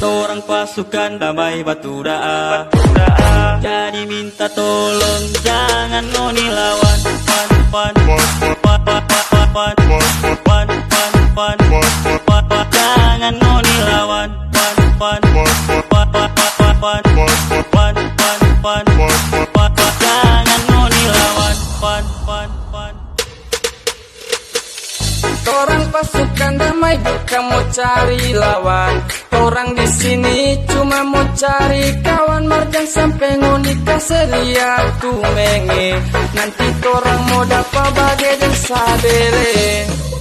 Torang pasukan damai batu daa, jadi minta tolong jangan ngoni lawan. Pan jangan ngoni lawan. Pan jangan ngoni lawan. Pan Torang pasukan damai bukan mau cari lawan. Torang di sini cuma mau cari kawan. Marjan sampai ngoni kaseria tu menge. Nanti torang mau dapat bagai dan sabele.